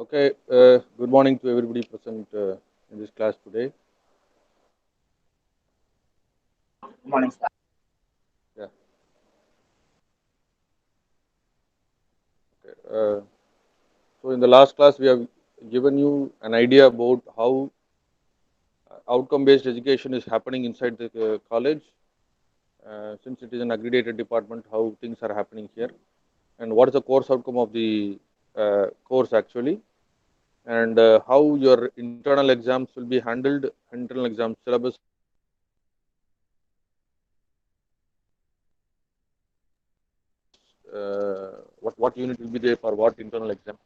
Okay, good morning to everybody present in this class today. Morning, sir. Yeah. Okay. So in the last class, we have given you an idea about how outcome-based education is happening inside the college. Since it is an accredited department, how things are happening here, and what is the course outcome of the course actually, and how your internal exams will be handled. Internal exam syllabus will be what unit will be there for what internal exam.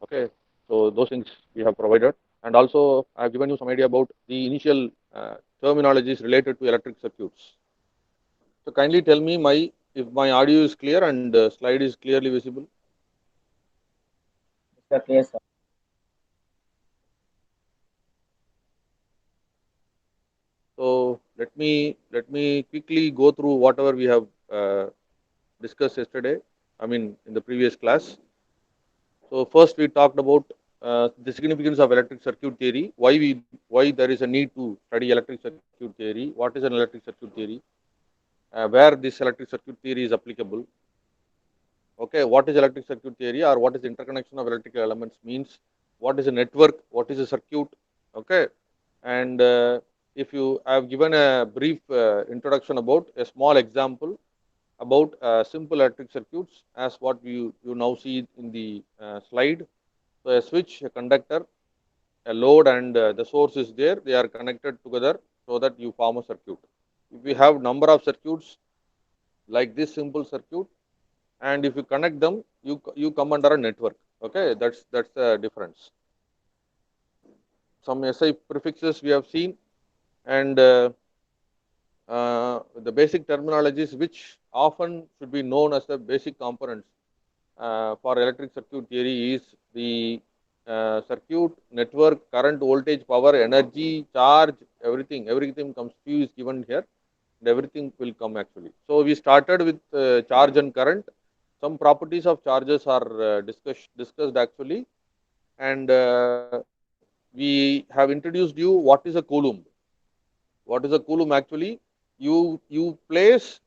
Okay, so those things we have provided, and also I have given you some idea about the initial terminologies related to electric circuits. So kindly tell me if my audio is clear and slide is clearly visible. Mr. Clear, sir. So let me quickly go through whatever we have discussed yesterday. I mean in the previous class. So first we talked about the significance of electric circuit theory. Why there is a need to study electric circuit theory? What is an electric circuit theory? Where this electric circuit theory is applicable. Okay, what is electric circuit theory or what is interconnection of electrical elements means? What is a network? What is a circuit? Okay, and if you have given a brief introduction about a small example about simple electric circuits as what you now see in the slide. So a switch, a conductor, a load and the source is there. They are connected together so that you form a circuit. If we have number of circuits like this simple circuit, and if you connect them, you come under a network. Okay, that's the difference. Some SI prefixes we have seen, and the basic terminologies which often should be known as the basic components for electric circuit theory is the circuit, network, current, voltage, power, energy, charge, everything comes to you is given here, and everything will come actually. So we started with charge and current. Some properties of charges are discussed actually, and we have introduced you what is a coulomb. What is a coulomb actually? You place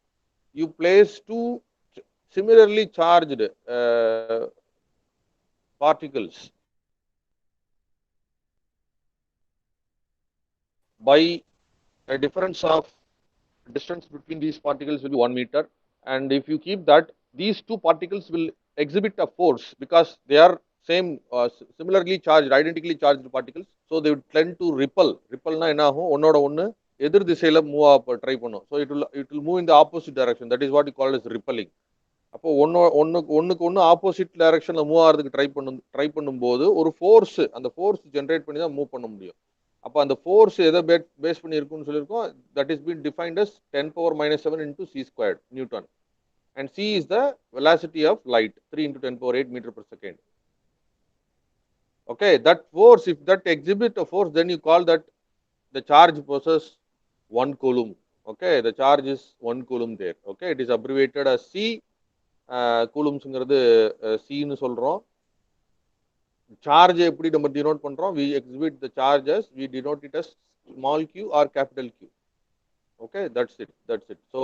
two similarly charged particles by a difference of distance between these particles will be 1 meter, and if you keep that, these two particles will exhibit a force because they are same similarly charged, identically charged particles, so they would tend to repelனா என்ன ஆகும் ஒன்னோட ஒன்னு எதிர் திசையில move ஆக try பண்ணும். So it will move in the opposite direction. That is what we call as repelling. அப்போ ஒன்னுக்கு ஒன்று ஆப்போசிட் டைரக்ஷன்ல மூவ் ஆகிறதுக்கு ட்ரை பண்ணும்போது ஒரு ஃபோர்ஸ், அந்த ஃபோர்ஸ் ஜென்ரேட் பண்ணி தான் மூவ் பண்ண முடியும். அப்போ அந்த ஃபோர்ஸ் எதை பேஸ் பண்ணி இருக்குன்னு சொல்லியிருக்கோம். That is been defined as 10⁻⁻7 into c² newton, and c is the velocity of light, 3 into 10⁸ meter per second. Okay, that force, if that exhibit a force, then you call that the charge possesses 1 coulomb. Okay, the charge is 1 coulomb there. Okay, it is abbreviated as c. கூலும்ஸ்ங்கிறது சின்னு சொல்றோம். Charge எப்படி நம்ம denote பண்றோம்? we exhibit the charge as, we denote it as small q or capital Q. Okay, that's it. So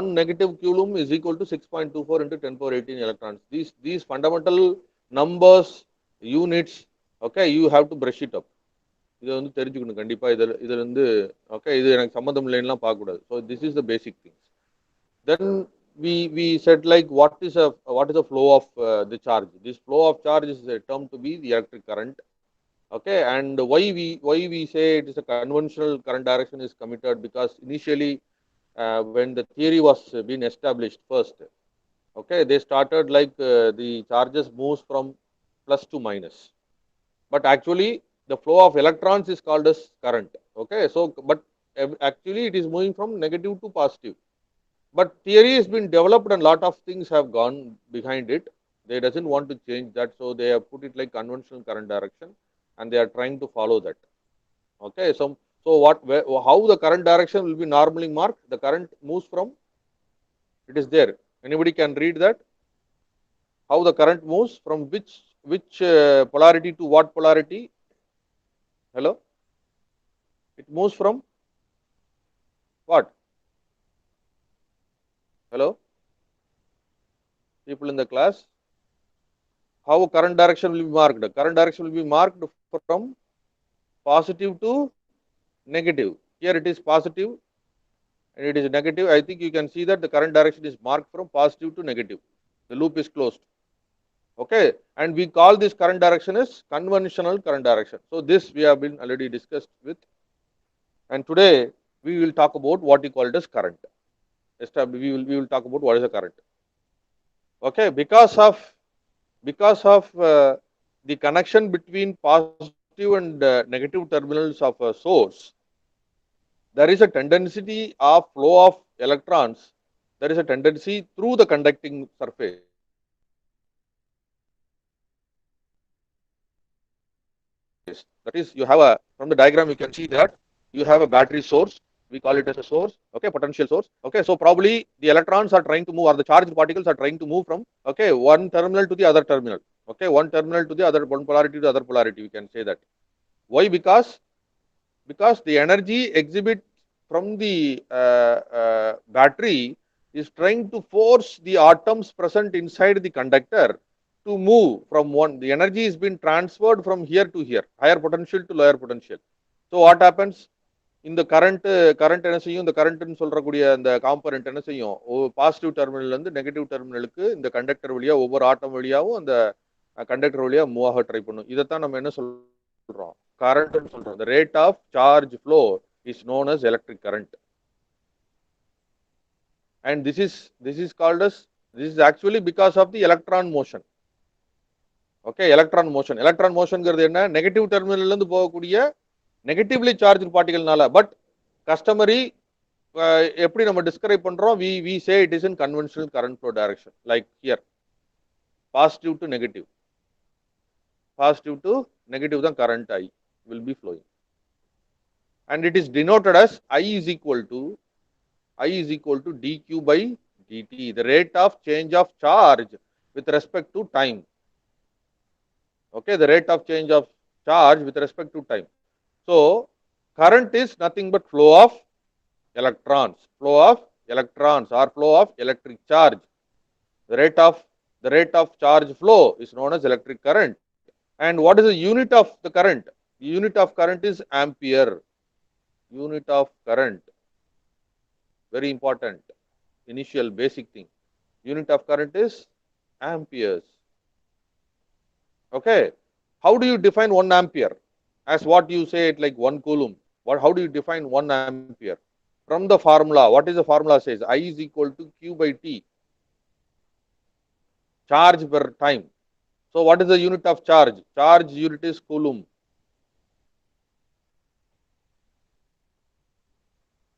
1 negative coulomb is equal to 6.24 into 10⁻18 electrons. These fundamental numbers, units, okay, you have to brush it up. இதை வந்து தெரிஞ்சுக்கணும் கண்டிப்பா. இதுல இருந்து okay, இது எனக்கு சம்மந்தம் இல்லைன்னா பார்க்க கூடாது. So this is the basic things. Then we said like what is a flow of the charge. This flow of charge is a term to be the electric current. Okay, and why we say it is a conventional current direction is committed because initially when the theory was being established first, okay, they started like the charges moves from plus to minus, but actually the flow of electrons is called as current. Okay, so but actually it is moving from negative to positive. But theory has been developed and lot of things have gone behind it. They doesn't want to change that, so they have put it like conventional current direction, and they are trying to follow that. Okay, so how the current direction will be normally marked? The current moves from, it is there. Anybody can read that? How the current moves from which which polarity to what polarity? Hello? It moves from what? Hello? People in the class? How current direction will be marked? Current direction will be marked from positive to negative. Here it is positive and it is negative. I think you can see that the current direction is marked from positive to negative. The loop is closed. Okay, and we call this current direction as conventional current direction. So this we have been already discussed with, and today we will talk about what we call it as current. We will talk about what is a current. Okay, because of the connection between positive and negative terminals of a source, there is a tendency of flow of electrons. There is a tendency through the conducting surface. That is, you have a, from the diagram you can see that you have a battery source. We call it as a source, okay, potential source. Okay, so probably the electrons are trying to move, or the charged particles are trying to move from, okay, one terminal to the other terminal. Okay, one terminal to the other, one polarity to the other polarity. We can say that. Why? Because the energy exhibit from the battery is trying to force the atoms present inside the conductor to move from one. The energy is being transferred from here to here, higher potential to lower potential. So what happens? இந்த current என்ன செய்யும், இந்த கரண்ட்னு சொல்றக்கூடிய அந்த component என்ன செய்யும், positive terminal இருந்து negative டெர்மினலுக்கு இந்த கண்டக்டர் வழியா ஒவ்வொரு ஆட்டம் வழியாவும் அந்த கண்டக்டர் வழியா மூவ் ஆக ட்ரை பண்ணும். இதைத்தான் நம்ம என்ன சொல்றோம், கரண்ட்னு சொல்றோம். The rate of charge flow is known as electric current, and this is called as, this is actually because of the electron motion. Okay, electron மோஷன்ங்கிறது என்ன, நெகட்டிவ் டெர்மினல்ல இருந்து போகக்கூடிய நெகட்டிவ்லி சார்ஜ் பார்ட்டிகல்னால. பட் கஸ்டமரி எப்படி நம்ம டிஸ்கிரைப் பண்றோம், we say it is in conventional current flow direction. Like here positive to negative தான் current I will be flowing, and it is denoted as I is equal to dq by dt, the rate of change of charge with respect to time. Okay, the rate of change of charge with respect to time. So current is nothing but flow of electrons or flow of electric charge. The rate of charge flow is known as electric current. And what is the unit of the current? The unit of current is ampere. Unit of current, very important, initial basic thing. Unit of current is amperes. Okay, how do you define 1 ampere? As what you say it like 1 coulomb. How do you define 1 ampere? From the formula, what is the formula says? I is equal to Q by T, charge per time. So what is the unit of charge? Charge unit is coulomb.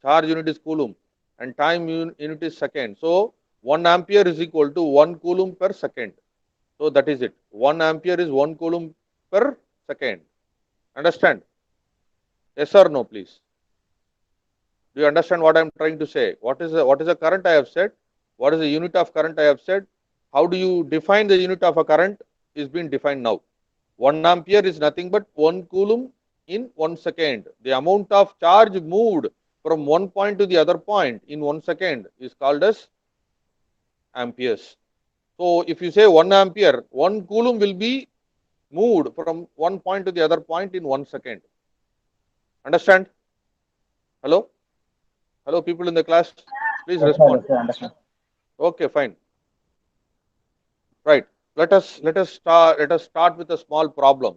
Charge unit is coulomb and time unit is second. So 1 ampere is equal to 1 coulomb per second. So that is it. 1 ampere is 1 coulomb per second. Understand? Yes or no, please? Do you understand what I am trying to say? What is the current I have said? What is the unit of current I have said? How do you define the unit of a current is being defined now. 1 ampere is nothing but 1 coulomb in 1 second. The amount of charge moved from one point to the other point in 1 second is called as amperes. So if you say 1 ampere, 1 coulomb will be moved from one point to the other point in 1 second. Understand? Hello? Hello, people in the class, please respond. Understand. Okay, fine. Right. Let us start with a small problem.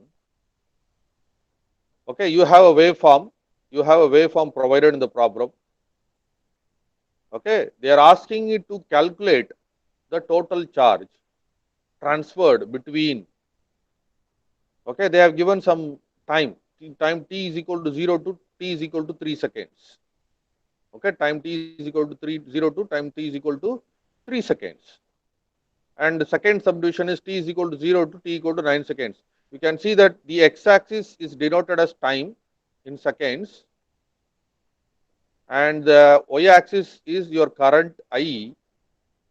Okay, you have a waveform provided in the problem. Okay, they are asking you to calculate the total charge transferred between. Okay, they have given some time t is equal to 0 to t is equal to 3 seconds. Okay, time t is equal to 0 to time t is equal to 3 seconds. And the second subdivision is t is equal to 0 to t equal to 9 seconds. You can see that the x-axis is denoted as time in seconds, and the y-axis is your current I.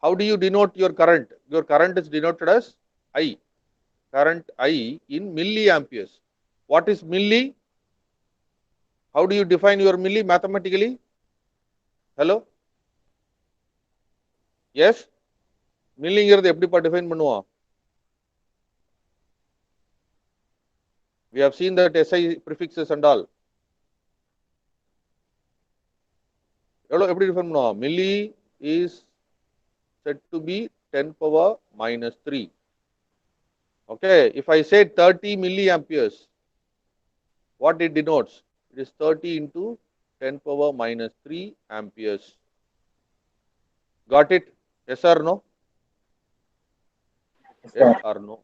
How do you denote your current? Your current is denoted as I. current I in milliamperes. What is milli? How do you define your milli mathematically? Hello? Yes? மில்லிங்கிறது எப்படிப்பா define பண்ணுவோம்? We have seen that SI prefixes and all. எவ்வளோ எப்படி define பண்ணுவோம்? Milli is said to be 10 power minus 3. Okay, if I say 30 milliamperes, what it denotes? It is 30 into 10 power minus 3 amperes. Got it? Yes or no? Yes, Yes sir. or no?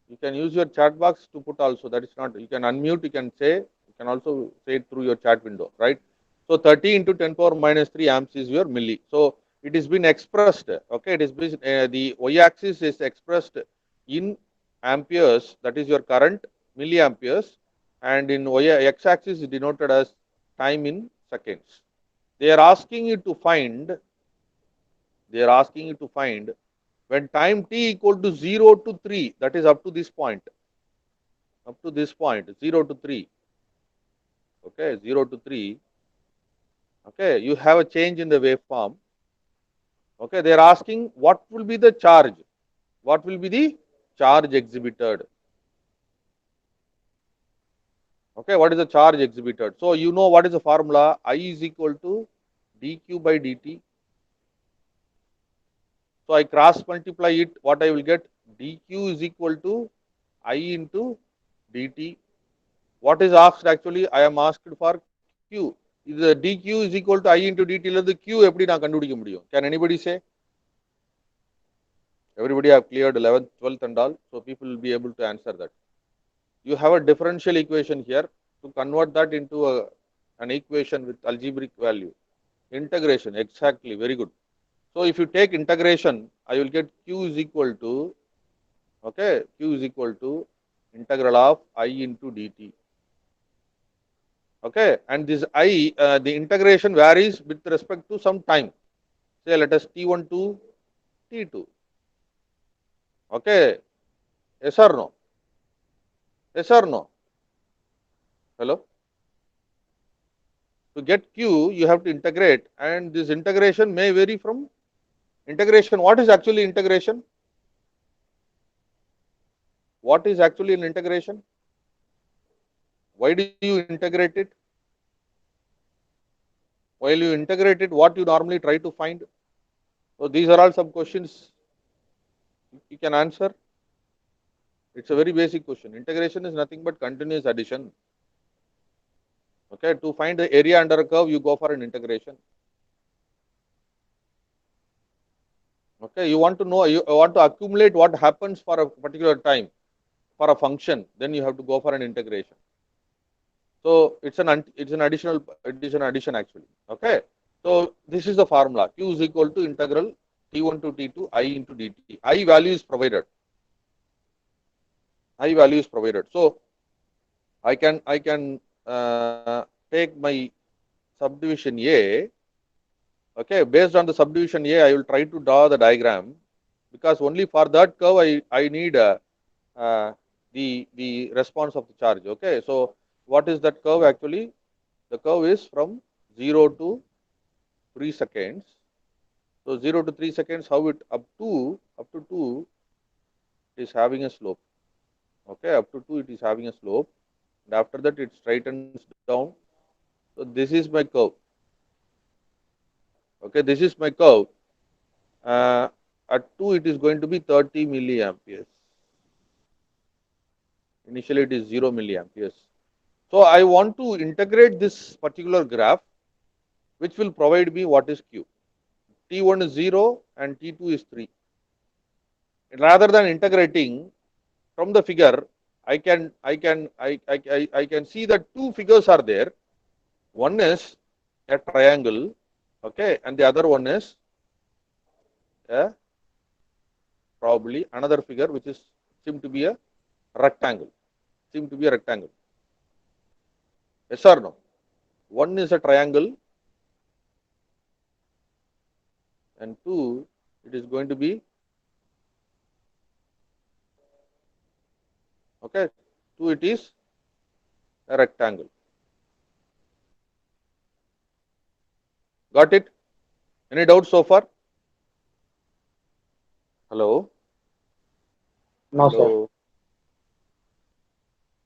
You can use your chat box to put also. That is not, you can unmute, you can say, you can also say it through your chat window, right? So 30 into 10 power minus 3 amps is your milli. So it has been expressed, okay, it is been, the y-axis is expressed in amperes, that is your current, milliamperes, and in x-axis is denoted as time in seconds. They are asking you to find, when time t equal to 0 to 3, that is up to this point, 0 to 3, okay, 0 to 3, okay, you have a change in the waveform. Okay, they are asking what will be the charge, what will be the charge exhibited. Okay, what is the charge exhibited? So you know what is the formula? I is equal to dq by dt. So I cross multiply it, what I will get? dq is equal to I into dt. What is asked actually? I am asked for q. Is the dq is equal to I into dt la the q eppadi na kandupidiக்க முடியும்? Can anybody say? Everybody have cleared 11th, 12th and all, so people will be able to answer that. You have a differential equation here. To convert that into an equation with algebraic value. Integration, exactly, very good. So if you take integration, I will get q is equal to, okay, q is equal to integral of I into dt. Okay, and this I, the integration varies with respect to some time. Say let us t1 to t2. Okay, yes or no? Yes or no? Hello? To get q, you have to integrate, and this integration may vary from integration. What is actually integration? What is actually an integration? Why do you integrate it? While you integrate it, what you normally try to find? So these are all some questions you can answer. It's a very basic question. Integration is nothing but continuous addition. Okay, to find the area under a curve, you go for an integration. Okay, you want to know, you want to accumulate what happens for a particular time for a function, then you have to go for an integration. So it's an addition actually. Okay, so this is the formula. Q is equal to integral t1 to t2 I into dt. I value is provided. I value is provided. So I can take my subdivision A. Okay, based on the subdivision A, I will try to draw the diagram, because only for that curve I need the response of the charge. Okay, so what is that curve actually? The curve is from 0 to 3 seconds. So 0 to 3 seconds, how it up to 2 is having a slope. Okay, up to 2 it is having a slope, and after that it straightens down. So this is my curve. Okay, this is my curve. At 2 it is going to be 30 milliamperes. Initially it is 0 milliamperes. So I want to integrate this particular graph, which will provide me what is Q. T1 is 0 and T2 is 3. Rather than integrating from the figure, I can see that two figures are there. One is a triangle, okay, and the other one is a probably another figure which is seem to be a rectangle. Yes or no? One is a triangle, and two, it is going to be Okay, 2 it is a rectangle. Got it? Any doubts so far? Hello? No, sir. Hello?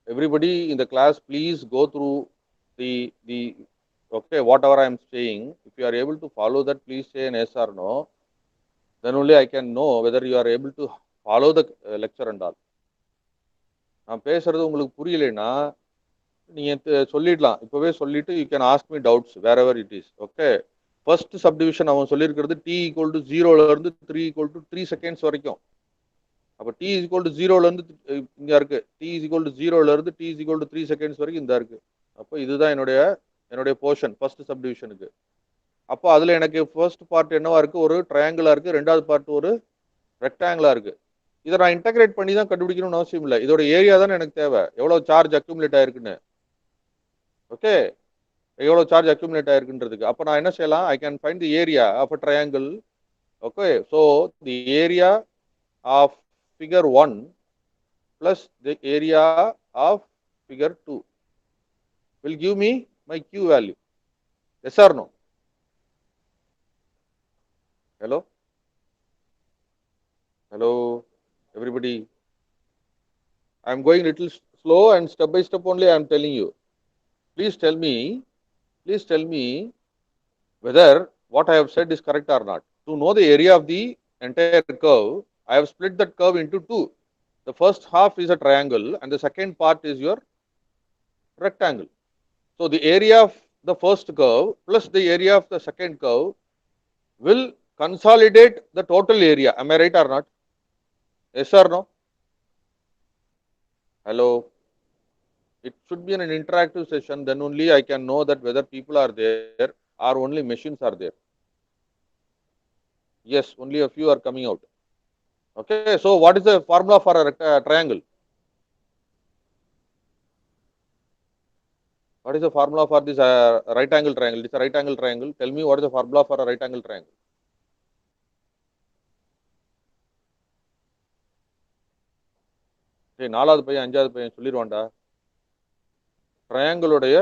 Everybody in the class, please go through the okay, whatever I am saying. If you are able to follow that, please say an yes or no. Then only I can know whether you are able to follow the lecture and all. நான் பேசுறது உங்களுக்கு புரியலைன்னா நீங்க சொல்லிடலாம், இப்பவே சொல்லிட்டு you can ask me doubts wherever it is. Okay, first subdivision அவன் சொல்லியிருக்கிறது t equal to 0ல இருந்து 3 ஈக்குவல் டு 3 செகண்ட்ஸ் வரைக்கும். அப்போ t ஈக்குவல் டு 0ல இருந்து இங்க இருக்கு, t ஈக்குவல் டு 0ல இருந்து t ஈக்குவல் டு 3 செகண்ட்ஸ் வரைக்கும் இந்த இருக்கு. அப்போ இதுதான் என்னுடைய போர்ஷன் ஃபர்ஸ்ட் சப்டிவிஷனுக்கு. அப்போ அதுல எனக்கு ஃபர்ஸ்ட் பார்ட் என்னவா இருக்கு, ஒரு ட்ரையாங்கிளா இருக்கு, ரெண்டாவது பார்ட் ஒரு ரெக்டாங்கிளா இருக்கு. இதை நான் இன்டகிரேட் பண்ணி தான் கண்டுபிடிக்கணும்னு அவசியம் இல்லை. இதோட ஏரியா தானே எனக்கு தேவை, எவ்வளவு சார்ஜ் அக்யூமுலேட் ஆயிருக்குன்னு. ஓகே, எவ்வளவு சார்ஜ் அக்யூமுலேட் ஆயிருக்குன்றதுக்கு. அப்போ நான் என்ன செய்யலாம், I can find the area of a triangle. Okay, so the area of figure 1 plus the area of figure 2 will give me my Q value. Yes or no? Hello? Hello, everybody. I am going little slow and step by step only I am telling you. Please tell me whether what I have said is correct or not. To know the area of the entire curve, I have split that curve into two. The first half is a triangle and the second part is your rectangle. So the area of the first curve plus the area of the second curve will consolidate the total area. Am I right or not? Yes or no? Hello? It should be an interactive session, then only I can know that whether people are there or only machines are there. Yes, only a few are coming out. Okay, so what is the formula for a triangle? What is the formula for this right angle triangle? It's a right angle triangle. Tell me what is the formula for a right angle triangle? Hey, நாலாவது பையன் அஞ்சாவது பையன் சொல்லிடுவான்டா. Triangle உடைய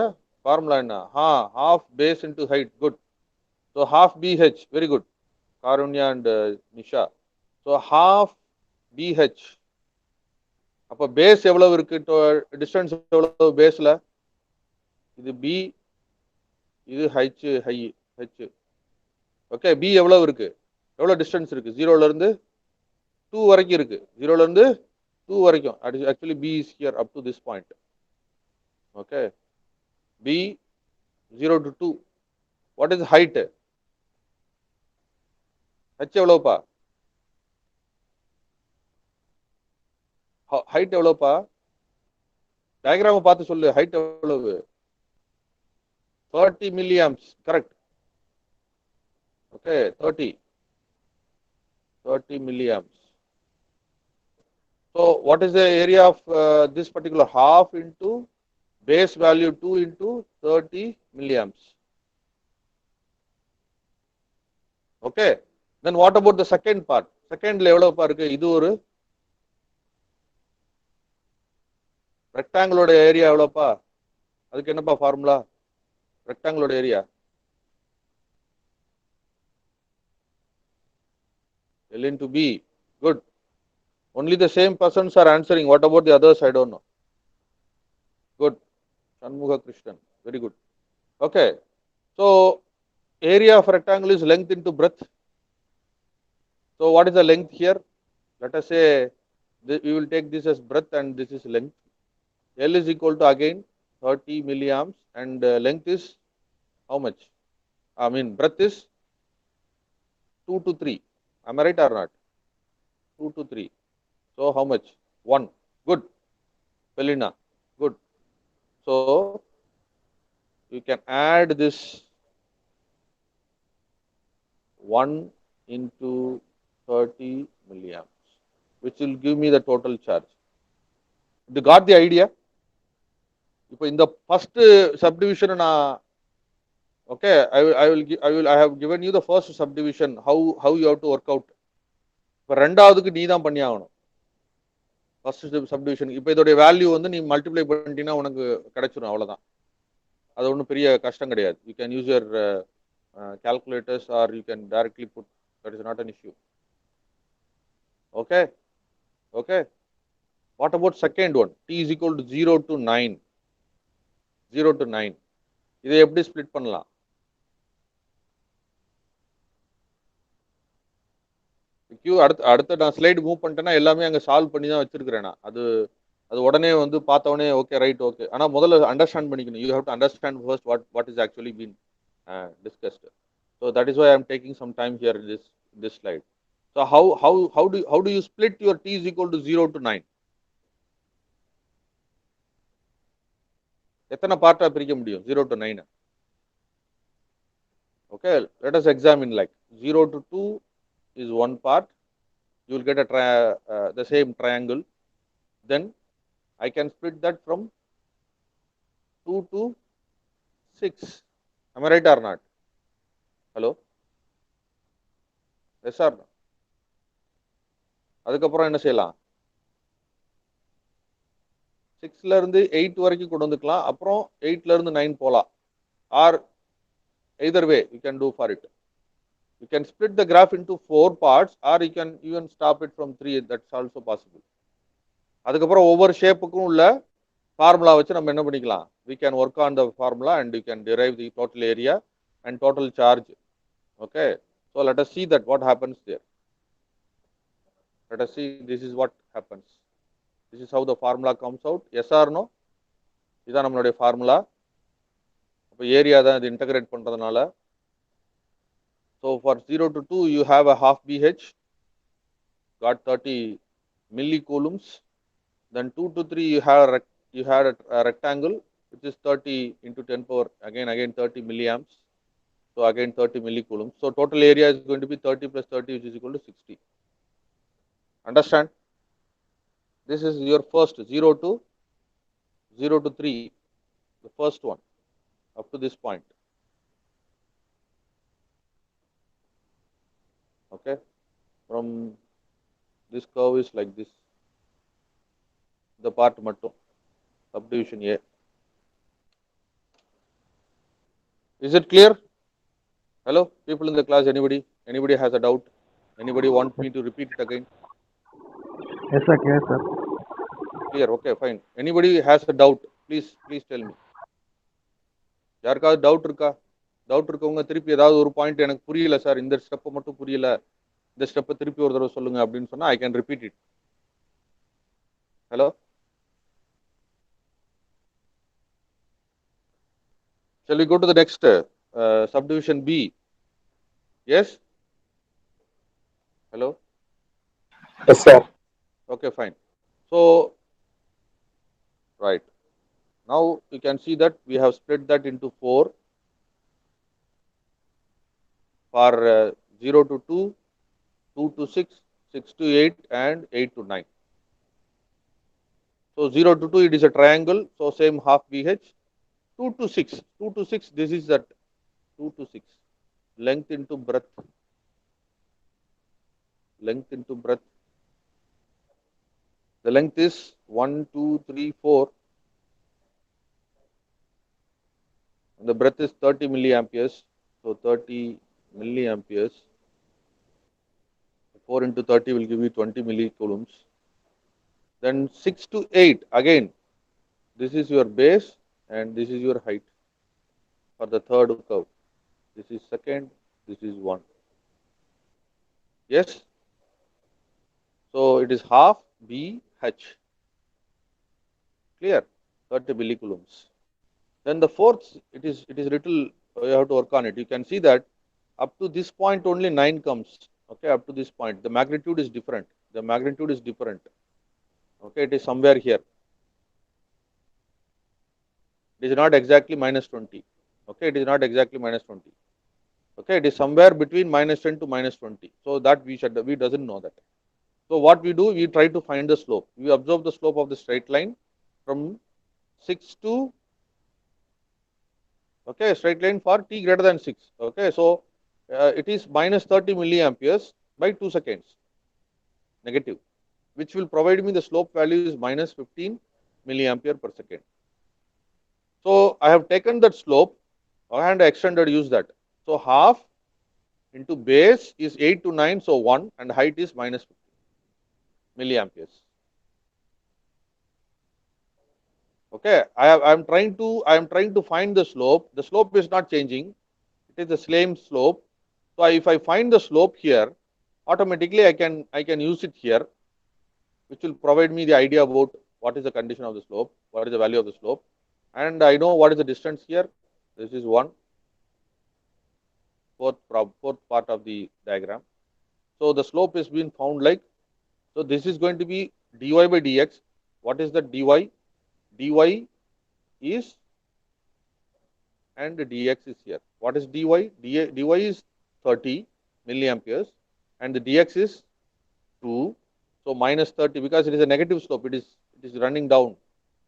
formula என்ன? half base into height. Good. So half BH. Very good. Karunya and Nisha. So half BH. அப்ப base எவ்வளவு இருக்கு, distance எவ்வளவு பேஸ்ல? இது B, இது H. ஓகே, B எவ்வளவு இருக்கு, எவ்வளவு டிஸ்டன்ஸ் இருக்கு? 0ல இருந்து 2 வரைக்கும் இருக்கு. 0ல இருந்து 2 வரைக்கும். Actually B is here up to this point. Okay, B 0 to 2. What is height? H எவ்வளவுப்பா? ஹைட் எவ்வளவுப்பா? டயக்ராம பார்த்து சொல்லு. ஹைட் எவ்வளவு? 30 milliamps. Correct. Okay, 30 milliamps. So what is the area of this particular half into base value 2 into 30 milliamps? Okay, then what about the second part? Second எவ்வளவுப்பா இருக்கு? இது ஒரு ரெக்டாங்கிளோட area எவ்வளவுப்பா? அதுக்கு என்னப்பா ஃபார்முலா? ரெக்டாங்கிளோட area L into B. Good. Only the same persons are answering. What about the others? I don't know. Good. Shanmugha Krishnan. Very good. Okay. So area of rectangle is length into breadth. So what is the length here? Let us say we will take this as breadth and this is length. L is equal to again 30 milliamps and length is how much? I mean breadth is 2 to 3. Am I right or not? 2 to 3. So how much? 1. Good. Pelina. Good. So you can add this 1 into 30 milliamps, which will give me the total charge. You got the idea? இப்போ இந்த first subdivision okay, I have given you the first subdivision, how you have to work out. இப்போ ரெண்டாவதுக்கு நீ தான் பண்ணி ஆகணும். First subdivision. இப்போ இதோடைய value வந்து நீ மல்டிப்ளை பண்ணிட்டீங்கன்னா உனக்கு கிடைச்சிடும், அவ்வளவுதான். அது ஒன்றும் பெரிய கஷ்டம் கிடையாது. You can use your calculators or you can directly put, that is not an issue. Okay, okay. What about second one? T is equal to 0 to 9. 0 to 9. இதை எப்படி ஸ்ப்ளிட் பண்ணலாம்? அடுத்த நான் ஸ்லைடு மூவ் பண்ணிட்டேன்னா எல்லாமே அங்கே சால்வ் பண்ணி தான் வச்சிருக்கிறேன். அது அது உடனே வந்து பார்த்தவொடனே ஓகே ரைட் ஓகே. ஆனால் முதல்ல அண்டர்ஸ்டாண்ட் பண்ணிக்கணும். You have to understand first what is actually been discussed. So that is why I am taking some time here in this slide. So how do you split your T is equal to 0 to 9? எத்தனை பார்ட்டா பிரிக்க முடியும் 0 to 9? Okay, let us examine. Like 0 to 2 is one part. You will get the same triangle. Then I can split that from 2 to 6. Am I right or not? Hello? Yes or no? அதுக்கப்புறம் என்ன செய்யலாம்? 6ல இருந்து 8 வரைக்கும் கொண்டு வந்துக்கலாம். அப்புறம் 8ல இருந்து 9 போலாம். Or either way you can do for it. You can split the graph into 4 parts or you can even stop it from 3. That's also possible. அதுக்கப்புறம் ஒவ்வொரு ஷேப்புக்கும் உள்ள ஃபார்முலா வச்சு நம்ம என்ன பண்ணிக்கலாம்? We can work on the formula and you can derive the total area and total charge. Okay, so let us see that what happens there. Let us see, this is what happens. This is how the formula comes out. Yes or no? இதான் நம்மளுடைய formula. அப்போ area தான் இது integrate பண்றதுனால. So for 0 to 2 you have a half BH, got 30 millicoulombs. Then 2 to 3 you had a rectangle which is 30 into 10 power again 30 milliamps. So again 30 millicoulombs. So total area is going to be 30 plus 30, which is equal to 60. Understand? This is your first 0 to 3, the first one up to this point. Okay, from this curve is like this, the part mattum, subdivision A. Is it clear? Hello, people in the class, anybody has a doubt? Anybody want me to repeat it again? Yes, sir. Clear, sir. Clear, okay, fine. Anybody has a doubt, please tell me. யாருக்காவது doubt இருக்கா? Doubt இருக்கவங்க திருப்பி ஏதாவது ஒரு point எனக்கு புரியல sir, இந்த ஸ்டெப்பை மட்டும் புரியல, இந்த ஸ்டெப்பை திருப்பி ஒரு தடவை சொல்லுங்க அப்படின்னு சொன்னா I can repeat it. Hello, shall we go to the next subdivision B? Yes? Hello? Yes, sir. Okay, fine. So right now you can see that we have split that into 4 for 0 to 2, 2 to 6, 6 to 8 and 8 to 9. So 0 to 2 it is a triangle, so same half BH. 2 to 6, this is that 2 to 6, length into breadth, the length is 1, 2, 3, 4, and the breadth is 30 milliamperes. So 30 milliamperes, 4 into 30 will give you 20 millicoulombs. Then 6 to 8, again this is your base and this is your height for the third curve. This is second, this is 1. Yes, so it is half BH. Clear? 30 millicoulombs. Then the fourth, it is little, you have to work on it. You can see that up to this point only 9 comes. Okay, up to this point the magnitude is different. Okay, it is somewhere here. It is not exactly minus 20. Okay, it is not exactly minus 20. Okay, it is somewhere between minus 10 to minus 20. So that we doesn't know that. So what we do, we try to find the slope. We observe the slope of the straight line from 6 to, okay, straight line for t greater than 6. Okay, so it is minus 30 milliamperes by 2 seconds, negative. which will provide me the slope value is minus 15 milliampere per second. So I have taken that slope and extended, use that. So half into base is 8 to 9, so 1, and height is minus 15 milliamperes. Okay, I am trying to find the slope. The slope is not changing; it is the same slope. So if I find the slope here, automatically I can use it here, which will provide me the idea about what is the condition of the slope, what is the value of the slope, and I know what is the distance here. This is one fourth part of the diagram. So the slope is being found like, so this is going to be dy by dx. What is the dy? Dy is, and dx is here. What is dy? dy is 30 milliamperes and the dx is 2. So minus 30, because it is a negative slope, it is running down.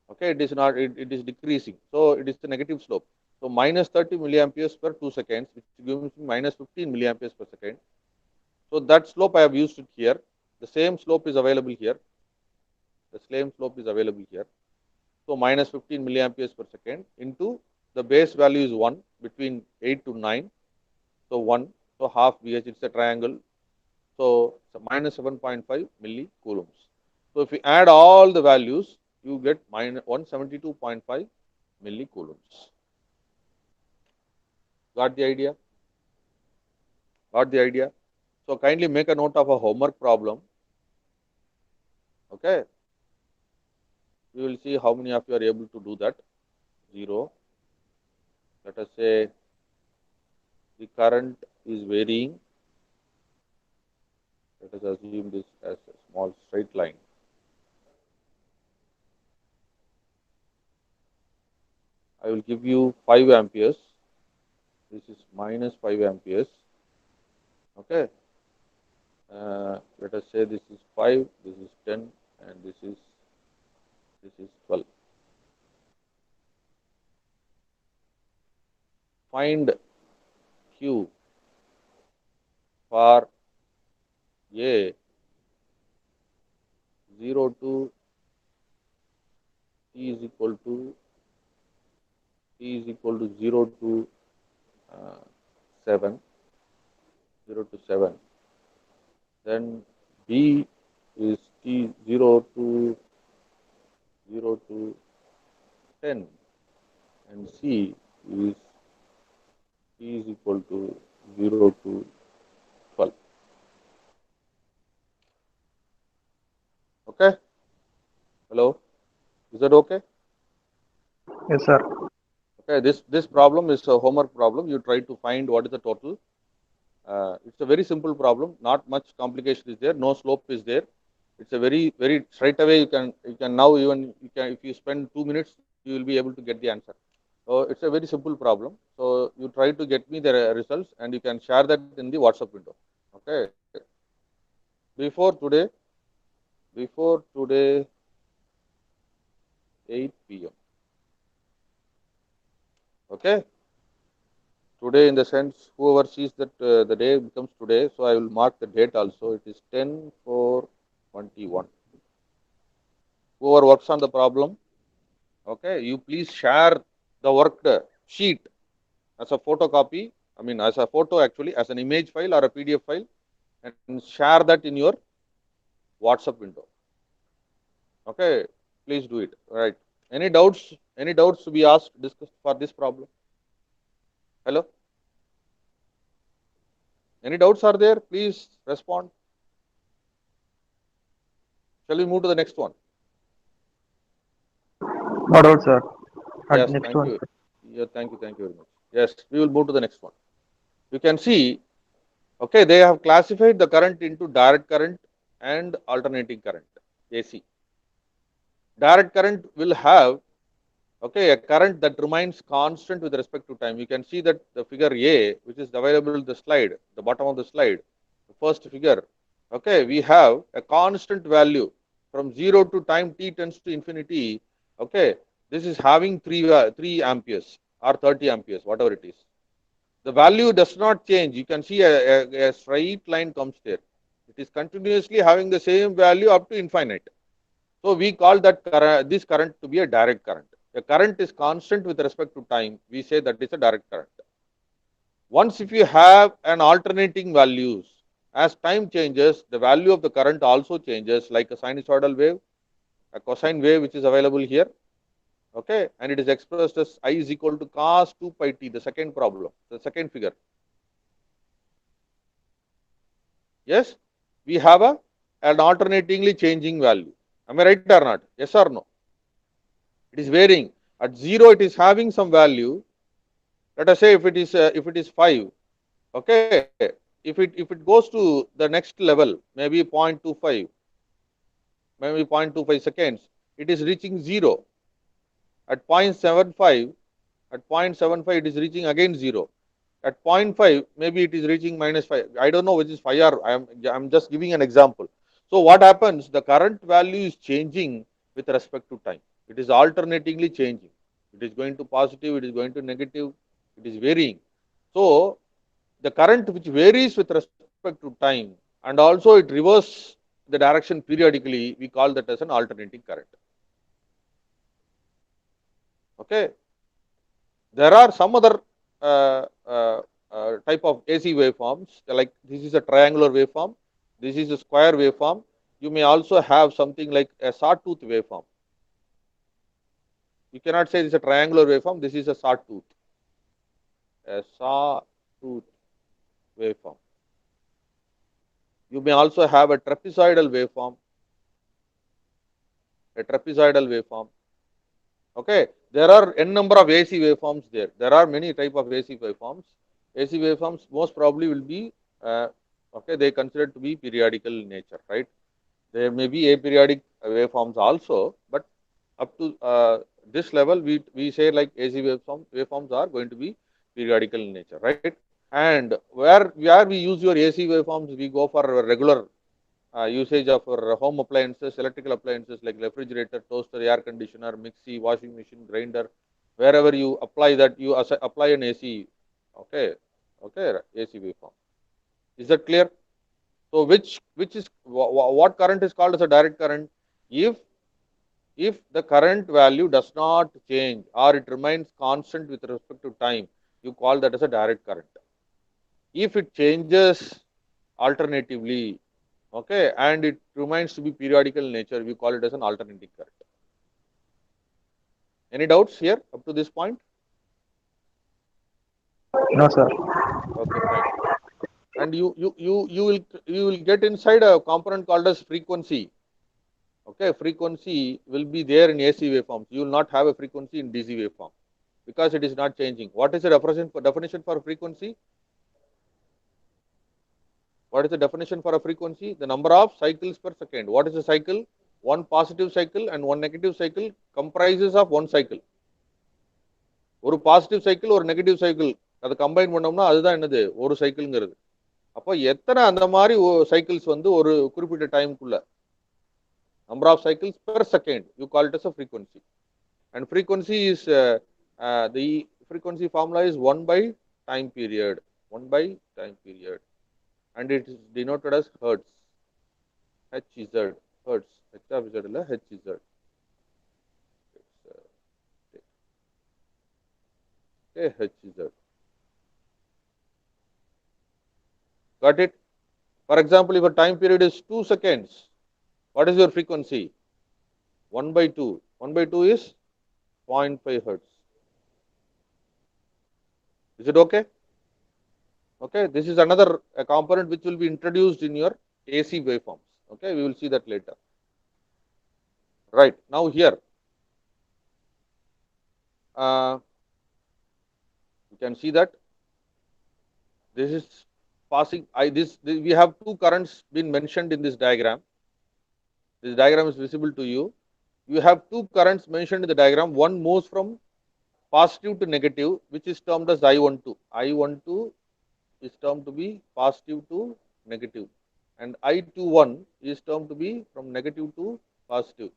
Okay, it is not, it is decreasing. So it is the negative slope. So minus 30 milliamperes per 2 seconds, which gives me minus 15 milliamperes per second. So that slope I have used it here. The same slope is available here. The same slope is available here. So minus 15 milliamperes per second into the base value is 1 between 8 to 9. So 1, so half BH, it's a triangle. So minus 7.5 millicoulombs. So if you add all the values, you get minus 172.5 millicoulombs. Got the idea? Got the idea? So kindly make a note of a homework problem. Okay. We will see how many of you are able to do that. 0. Let us say the current is varying. Let us assume this as a small straight line. I will give you 5 amperes. This is minus 5 amperes. Okay. Let us say this is 5, this is 10, and this is 12. Find Q for A 0 to T is equal to 0 to 7, 0 to 7. Then B is T 0 to 10, and C is T is equal to 0 to 12. Okay? Hello? Is that okay? Yes, sir. Okay, this problem is a homework problem. You try to find what is the total. It's a very simple problem. Not much complication is there. No slope is there. It's a very straight away. You can now even if you spend 2 minutes, you will be able to get the answer. So it's a very simple problem. So you try to get me the results, and you can share that in the WhatsApp window. Okay. Before today, 8 p.m. Okay. Today, in the sense, whoever sees that the day becomes today, so I will mark the date also. It is 10/4/21. Whoever works on the problem, okay, you please share the worked sheet as a photocopy. I mean, as a photo actually, as an image file or a PDF file, and share that in your WhatsApp window. Okay, please do it. All right. Any doubts? Any doubts to be asked, discussed for this problem? Hello? Any doubts are there? Please respond. Shall we move to the next one? No doubt, sir. Yes, Next thank one. you. Yeah, thank you very much. Yes, we will move to the next one. You can see, okay, they have classified the current into direct current and alternating current, AC. Direct current will have, okay, a current that remains constant with respect to time. You can see that the figure A, which is available in the slide, the bottom of the slide, the first figure, okay, we have a constant value from 0 to time t tends to infinity. Okay, this is having 3 amperes or 30 amperes, whatever it is. The value does not change. You can see a straight line comes there. is continuously having the same value up to infinite. So we call that this current to be a direct current. The current is constant with respect to time. We say that is a direct current. Once if you have an alternating values, as time changes, the value of the current also changes, like a sinusoidal wave, a cosine wave which is available here. Okay, and it is expressed as I is equal to cos 2 pi t, the second problem, the second figure. Yes, we have an alternatingly changing value. Am I right or not? Yes or no? It is varying. At 0, it is having some value. Let us say if it is 5, okay. If it goes to the next level, maybe 0.25, maybe 0.25 seconds, it is reaching 0. At 0.75, it is reaching again 0. At 0.5, maybe it is reaching -5. I don't know which is 5 or I'm just giving an example. So what happens? The current value is changing with respect to time. It is alternatingly changing. It is going to positive, it is going to negative, it is varying. So the current which varies with respect to time and also it reverses the direction periodically, we call that as an alternating current. Okay. There are some other type of AC waveforms, like this is a triangular waveform, this is a square waveform. You may also have something like a sawtooth waveform. You cannot say this is a triangular waveform, this is a sawtooth waveform. You may also have a trapezoidal waveform, Okay, there are n number of AC waveforms there. There are many type of AC waveforms. AC waveforms most probably will be okay. They considered to be periodical in nature, right? There may be aperiodic waveforms also, but up to this level, we say like AC waveforms are going to be periodical in nature, right? And where we use your AC waveforms, we go for regular usage of our home appliances, electrical appliances like refrigerator, toaster, air conditioner, mixie, washing machine, grinder. Wherever you apply that, you apply an AC, okay, AC waveform. Is that clear? So which is what current is called as a direct current? If the current value does not change or it remains constant with respect to time, you call that as a direct current. If it changes alternatively, okay, and it remains to be periodical in nature, we call it as an alternating current. Any doubts here up to this point? No, sir. Okay, fine. And you will get inside a component called as frequency. Okay, frequency will be there in AC waveforms. You will not have a frequency in DC waveform because it is not changing. What is the definition for frequency? What is the definition for a frequency? The number of cycles per second. What is a cycle? One positive cycle and one negative cycle comprises of one cycle. ஒரு positive cycle ஒரு negative cycle அதை combine பண்ணோம்னா அதுதான் என்னது ஒரு சைக்கிள்ங்கிறது. அப்போ எத்தனை அந்த மாதிரி சைக்கிள்ஸ் வந்து ஒரு குறிப்பிட்ட டைமுக்குள்ள number of cycles per second, you call it as a frequency. And frequency is the frequency formula is 1 by time period, and it is denoted as hertz. Hz, hertz. H of z illa Hz. Okay, Hz. Got it? For example, if a time period is 2 seconds, what is your frequency? 1 by 2. 1 by 2 is 0.5 hertz. Is it okay? Okay, this is another component which will be introduced in your AC waveforms. Okay, we will see that later. Right, now here, you can see that this is passing, we have two currents been mentioned in this diagram. This diagram is visible to you. You have two currents mentioned in the diagram. One moves from positive to negative, which is termed as I12. I12 is termed to be positive to negative, and I21 is termed to be from negative to positive.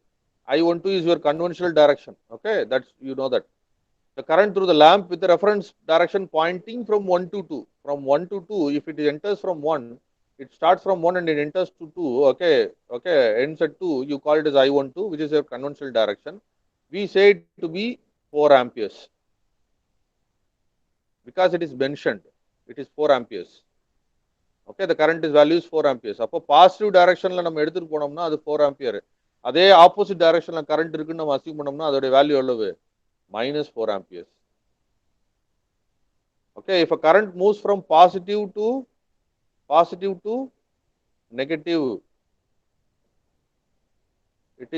I12 is your conventional direction. Okay, that's you know that. The current through the lamp with the reference direction pointing from 1 to 2. From 1 to 2, if it enters from 1, it starts from 1 and it enters to 2, okay, ends at 2, you call it as I12, which is your conventional direction. We say it to be 4 amperes because it is mentioned, it is 4 amperes. Okay, the current is value is 4 amperes. அப்போ positive டைரக்ஷன்ல நம்ம எடுத்துட்டு போனோம்னா அது 4 ampere. அதே opposite டைரக்ஷன்ல current இருக்குன்னு நம்ம அசியூம் பண்ணோம்னா அதோட வேல்யூ எவ்வளவு? -4 amperes. Okay, if a current moves from positive to negative, it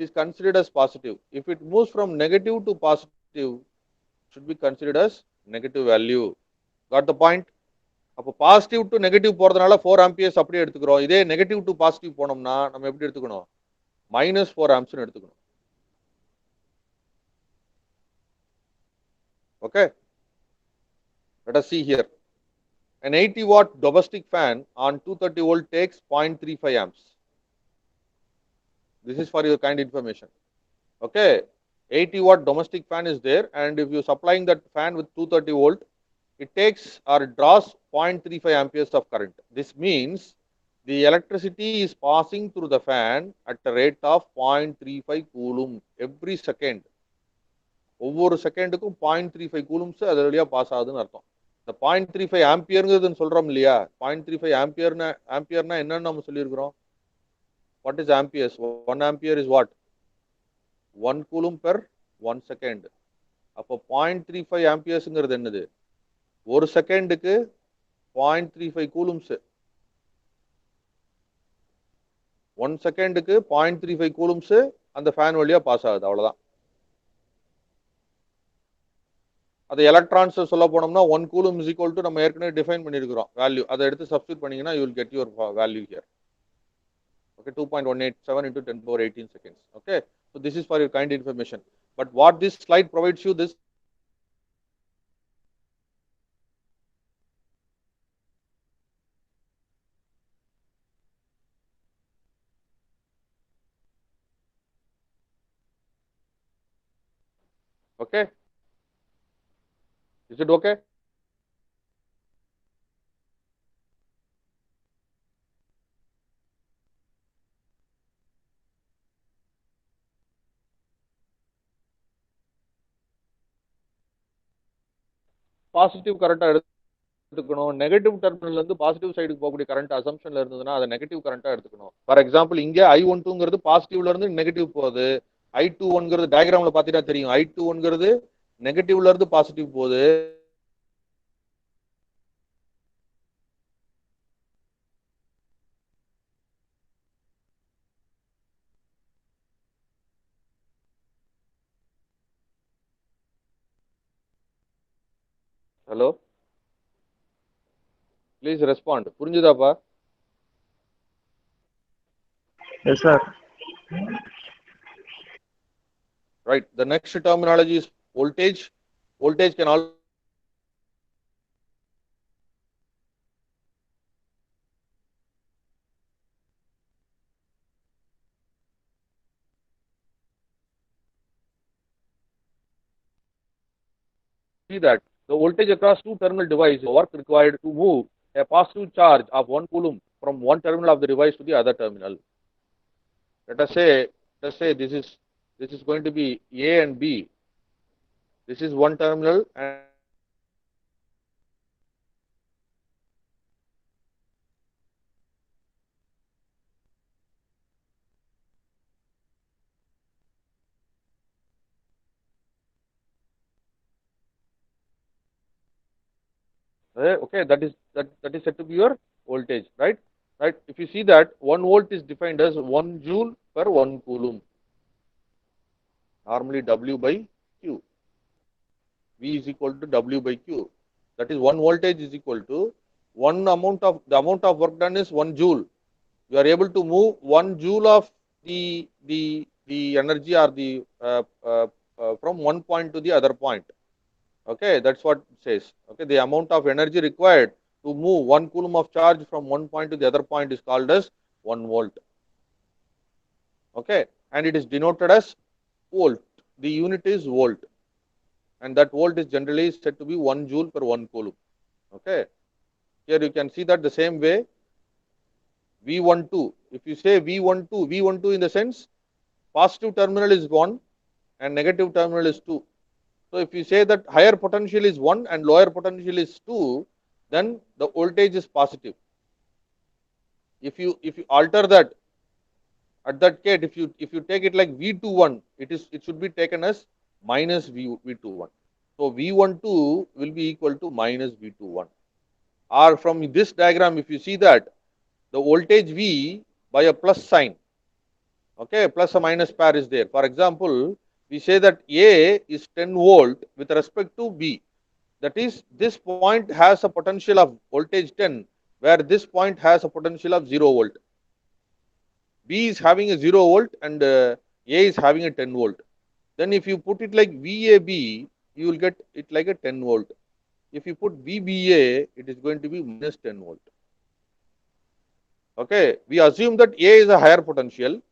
is considered as positive. If it moves from negative to positive, should be considered as negative value. Got the point? அப்போ positive to negative போறதுனால 4 amperes அப்படியே எடுத்துக்கிறோம். இதே negative to positive போனோம்னா நம்ம எப்படி எடுத்துக்கணும்? -4 amps எடுத்துக்கணும். Okay, let us see here. An 80-watt domestic fan on 230 volt takes 0.35 amps. This is for your kind information. Okay, 80-watt domestic fan is there, and if you supplying that fan with 230 volt, it takes or it draws 0.35 amperes of current. This means the electricity is passing through the fan at a rate of 0.35 coulomb every second. ஒவ்வொரு செகண்டுக்கும் 0.35 Coulomb's அது வழியா pass ஆகுதுன்னு அர்த்தம். இந்த 0.35 ஆம்பியர்ங்கிறது சொல்றோம் இல்லையா? 0.35 ஆம்பியர்னா என்னன்னு நம்ம சொல்லியிருக்கிறோம். What is amperes? 1 ampere is what? 1 coulomb per 1 second. அப்போ 0.35 ஆம்பியர்ஸ்ங்கிறது என்னது? ஒரு செகண்டுக்கு 0.35 கூலும்ஸ். 1 செகண்டுக்கு 0.35 கூலும்ஸ் அந்த ஃபேன் வழியா பாஸ் ஆகுது, அவ்வளவுதான். அது எலக்ட்ரான்ஸ் சொல்ல போனோம்னா 1 கூலும் இஸ் ஈக்குவல் டு நம்ம ஏற்கனவே டிஃபைன் பண்ணியிருக்கிறோம் வேல்யூ. அதை எடுத்து சப்ஸ்டியூட் பண்ணீங்கன்னா you will get your value here. Okay, 2.187 into 10 power 18 seconds. Okay, so this is for your kind information. But what this slide provides you this. Okay, is it okay? Positive கரண்டா எடுத்துக்கணும். Negative டெர்மினல்ல இருந்து positive சைடுக்கு போகக்கூடிய current அசம்ஷன்ல இருந்ததுன்னா அதை negative கரண்டா எடுத்துக்கணும். For example இங்க I12ங்கிறது பாசிட்டிவ்ல இருந்து நெகட்டிவ் போகுது. I21ங்கிறது டயக்ராம்ல பாத்தீங்கன்னா தெரியும். I21ங்கிறது நெகட்டிவ்ல இருந்து பாசிட்டிவ் போகுது. Hello, please respond. புரிஞ்சுதாப்பா? Yes, sir. Right, the next terminology is voltage. Voltage can also see that the voltage across two terminal device work required to move a positive charge of 1 coulomb from one terminal of the device to the other terminal. Let us say this is going to be A and B. This is one terminal and okay, that is said to be your voltage, right? Right. If you see that 1 volt is defined as 1 joule per 1 coulomb, normally W by Q. V is equal to W by Q. That is 1 voltage is equal to the amount of work done is 1 joule. You are able to move 1 joule of the energy or the from one point to the other point. Okay, that's what it says. Okay, the amount of energy required to move 1 coulomb of charge from one point to the other point is called as 1 volt. Okay, and it is denoted as volt. The unit is volt, and that volt is generally said to be 1 joule per 1 coulomb. Okay, here you can see that the same way V12. If you say V12, V12 in the sense positive terminal is 1 and negative terminal is 2. So if you say that higher potential is 1 and lower potential is 2, then the voltage is positive. If you alter that, at that case, if you take it like V21, it should be taken as minus V21. So V12 will be equal to minus V21. Or from this diagram, if you see that the voltage V by a plus sign, okay, plus or minus pair is there. For example, we say that A is 10 volt with respect to B. That is, this point has a potential of voltage 10, where this point has a potential of 0 volt. B is having a 0 volt and A is having a 10 volt. Then if you put it like VAB, you will get it like a 10 volt. If you put VBA, it is going to be minus 10 volt. Okay, we assume that A is a higher potential,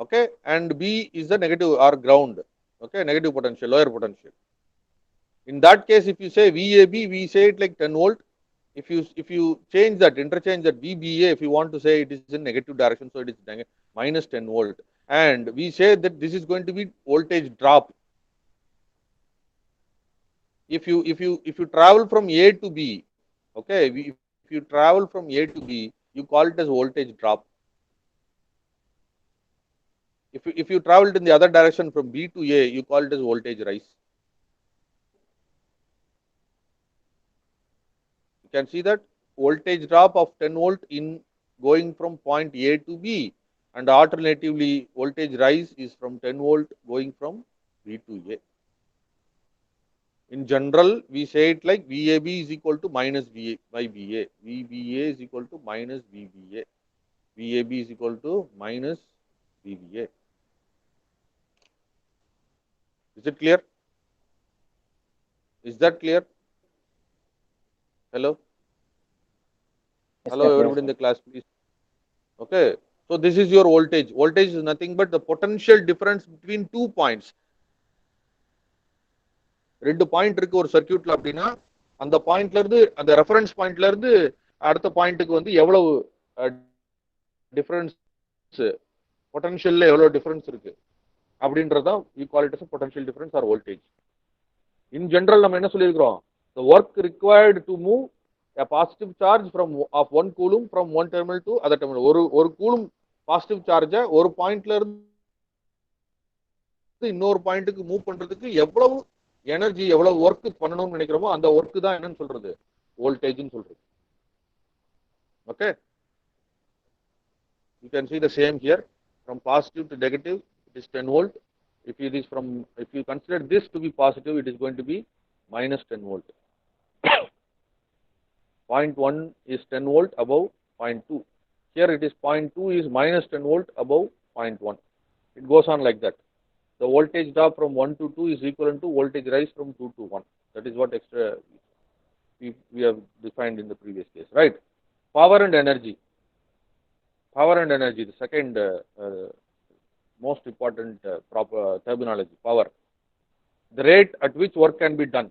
okay, and B is the negative or ground, okay, negative potential, lower potential. In that case, if you say VAB, we say it like 10 volt. If you change that, interchange that VBA, if you want to say it is in negative direction, so it is minus 10 volt. And we say that this is going to be voltage drop. If you travel from A to B, okay, if you travel from A to B, you call it as voltage drop. If you traveled in the other direction from B to A, you call it as voltage rise. You can see that voltage drop of 10 volt in going from point A to B, and alternatively voltage rise is from 10 volt going from B to A. In general, we say it like VAB is equal to minus VA by VA. VBA is equal to minus VBA. VAB is equal to minus VBA. Is it clear? Is that clear? Hello? Yes, Hello, sir. everybody in the class, please. Okay. So this is your voltage. Voltage is nothing but the potential difference between 2 points. ரெண்டு point இருக்கு ஒரு சர்க்யூட்ல அப்படின்னா அந்த பாயிண்ட்ல இருந்து அந்த reference பாயிண்ட்ல இருந்து அடுத்த பாயிண்ட்டுக்கு வந்து எவ்வளவு டிஃபரன்ஸ் பொட்டன்ஷியல்ல எவ்வளவு டிஃபரன்ஸ் இருக்கு அப்படின்றதான் you call it as potential difference or voltage. In general நம்ம என்ன சொல்லியிருக்கிறோம், the work required to move a positive charge from of 1 coulomb from one terminal to other terminal. ஒரு கூலும் பாசிட்டிவ் சார்ஜை ஒரு பாயிண்ட்ல இருந்து இன்னொரு பாயிண்ட்டுக்கு மூவ் பண்றதுக்கு எவ்வளவு எனர்ஜி எவ்வளவு ஒர்க் பண்ணணும்னு நினைக்கிறோமோ அந்த ஒர்க் தான் என்னன்னு சொல்றது, வோல்டேஜ்னு சொல்றது. Okay, you can see the same here, from positive to negative it is 10 volt. If you consider this to be positive, it is going to be minus 10 volt. Point 1 is 10 volt above point 2. Here it is point 2 is minus 10 volt above point 1. It goes on like that. The voltage drop from 1 to 2 is equivalent to voltage rise from 2 to 1. That is what extra we have defined in the previous case, right? Power and energy. Power and energy, the second most important proper terminology, power. The rate at which work can be done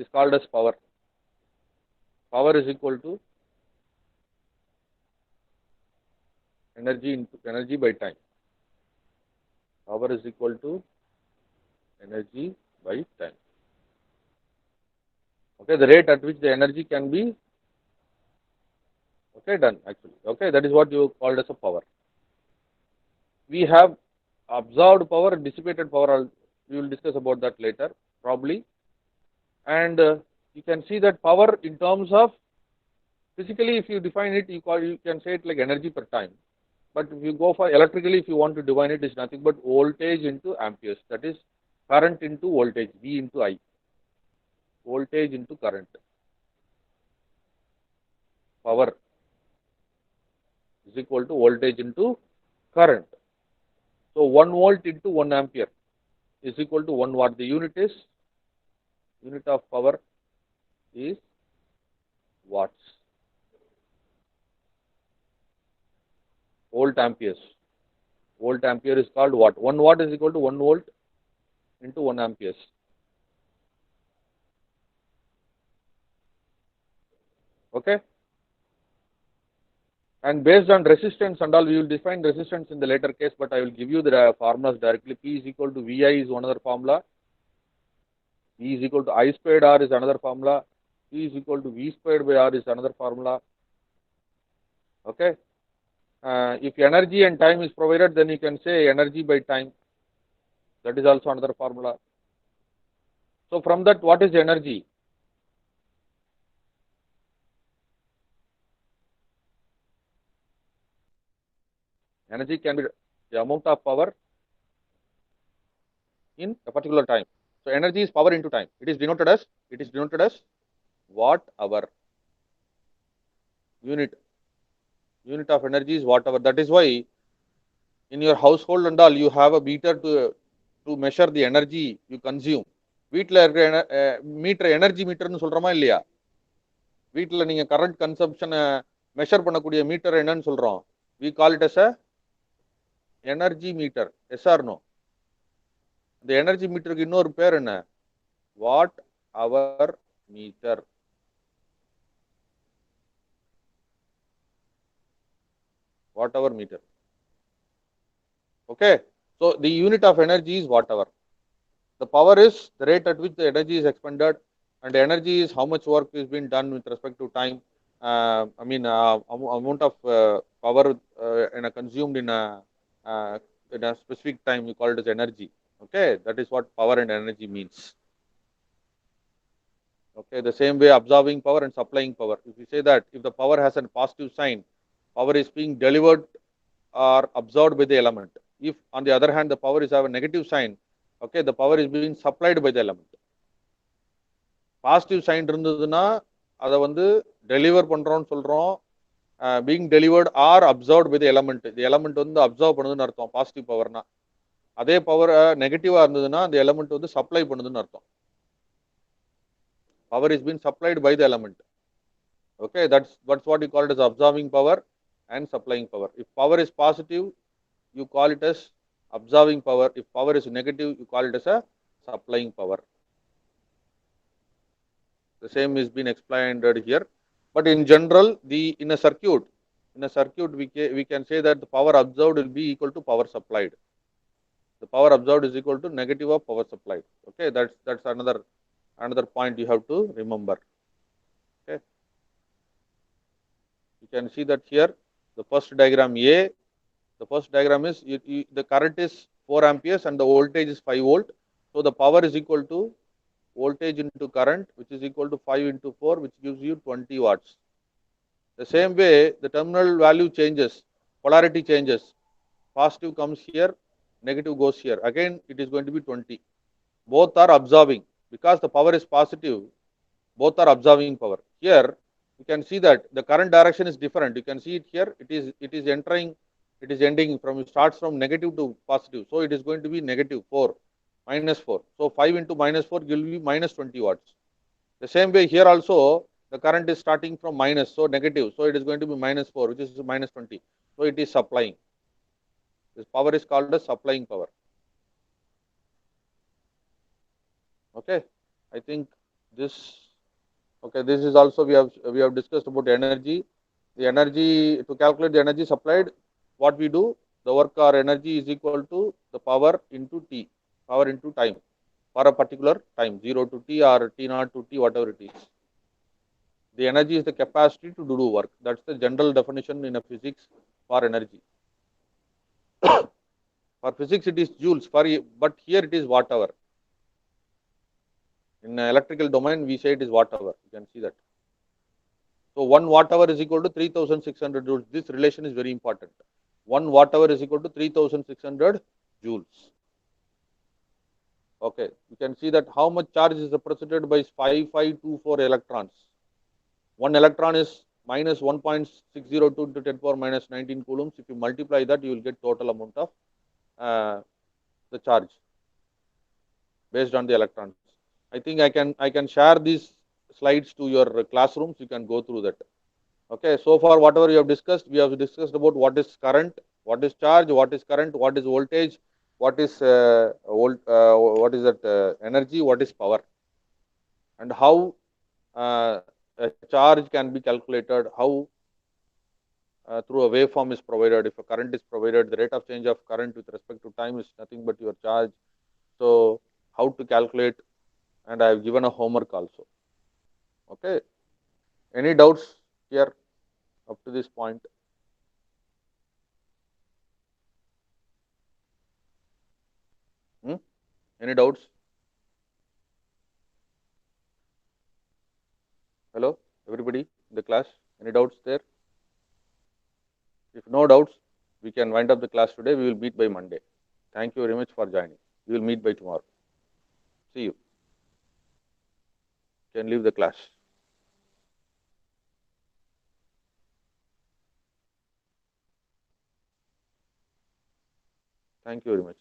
is called as power. Power is equal to energy into energy by time. Power is equal to energy by time. Okay, the rate at which the energy can be done actually. Okay, that is what you called as a power. We have absorbed power and dissipated power. We will discuss about that later probably. And you can see that power in terms of physically, if you define it, you can say it like energy per time. But if you go for electrically, if you want to define it, is nothing but voltage into amperes. That is current into voltage, V into I. Voltage into current. Power is equal to voltage into current. So 1 volt into 1 ampere is equal to 1 watt. The unit of power is watts. Volt amperes. Volt ampere is called watt. 1 watt is equal to 1 volt into 1 amperes. Okay. And based on resistance and all, we will define resistance in the later case, but I will give you the formulas directly. P is equal to VI is one other formula. E is equal to I squared R is another formula. P is equal to V squared by R is another formula. Okay. If energy and time is provided, then you can say energy by time. That is also another formula. So from that, what is energy? Energy can be the amount of power in a particular time. So energy is power into time. It is denoted as watt hour. Unit of energy is watt hour. That is why in your household and all, you have a meter to measure the energy you consume. வீட்டில் இருக்கிற metre energy மீட்டர்னு சொல்றோமா இல்லையா? வீட்டில் நீங்க current கன்சம்ஷனை measure பண்ணக்கூடிய metre என்னன்னு சொல்றோம்? we call it as a energy meter. Yes or no? இந்த எனர்ஜி மீட்டருக்கு இன்னொரு பேர் என்ன? Watt hour meter. Watt hour meter. Okay, so the unit of energy is watt hour. The power is the rate at which the energy is expended, and the energy is how much work is being done with respect to time. Amount of power consumed in a specific time, we call it as energy. Okay, that is what power and energy means. Okay, the same way absorbing power and supplying power. If you say that if the power has a positive sign, power is being delivered or absorbed by the element. If on the other hand the power is have a negative sign, okay, the power is being supplied by the element. Positive sign இருந்ததுன்னா அதை வந்து deliver பண்றோம்னு சொல்றோம். being delivered or absorbed by the element. The element வந்து observe பண்ணுதுன்னு அர்த்தம் positive பவர்னா. அதே power நெகட்டிவா இருந்ததுன்னா அந்த எலமெண்ட் வந்து சப்ளை பண்ணுதுன்னு அர்த்தம். Power is being supplied by the element. Okay, that's what you call it as absorbing power and supplying power. If power is positive, you call it as absorbing power. If power is negative, you call it as a supplying power. The same is being explained here, but in general, in a circuit we can say that the power absorbed will be equal to power supplied. The power absorbed is equal to negative of power supplied. Okay, that's another point you have to remember. Okay, you can see that here the first diagram A. The first diagram is the current is 4 amperes and the voltage is 5 volt. So the power is equal to voltage into current, which is equal to 5 into 4, which gives you 20 watts. The same way, the terminal value changes, polarity changes. Positive comes here, negative goes here. Again, it is going to be 20. Both are absorbing. Because the power is positive, both are absorbing power. Here, you can see that the current direction is different. You can see it here. It is entering. It is ending from, it starts from negative to positive. So it is going to be negative 4, minus 4. So 5 into minus 4 will be minus 20 watts. The same way here also, the current is starting from minus, so negative. So it is going to be minus 4, which is minus 20. So it is supplying. This power is called as supplying power. Okay, I think this. Okay, this is also we have discussed about energy. The energy, to calculate the energy supplied, what we do, the work or energy is equal to the power into T, power into time, for a particular time, 0 to T or T0 to T, whatever it is. The energy is the capacity to do work. That's the general definition in a physics for energy. For physics it is joules, but here it is watt hour. In electrical domain, we say it is watt hour. You can see that. So 1 watt hour is equal to 3600 joules. This relation is very important. 1 watt hour is equal to 3600 joules. Okay, you can see that how much charge is represented by 5524 electrons. 1 electron is minus 1.602 into 10 power minus 19 coulombs. If you multiply that, you will get total amount of the charge based on the electrons. I think I can share these slides to your classrooms. You can go through that. Okay, so far whatever we have discussed about what is current, what is charge, what is current, what is voltage, what is energy, what is power, and how a charge can be calculated, how through a waveform is provided. If a current is provided, the rate of change of current with respect to time is nothing but your charge. So how to calculate, and I have given a homework also. Okay. Any doubts here up to this point? Hmm? Any doubts? Hello, everybody in the class? Any doubts there? If no doubts, we can wind up the class today. We will meet by Monday. Thank you very much for joining. We will meet by tomorrow. See you. You can leave the class. Thank you very much.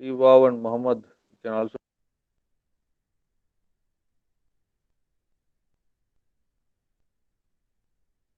Steve Wow and Muhammad, you can also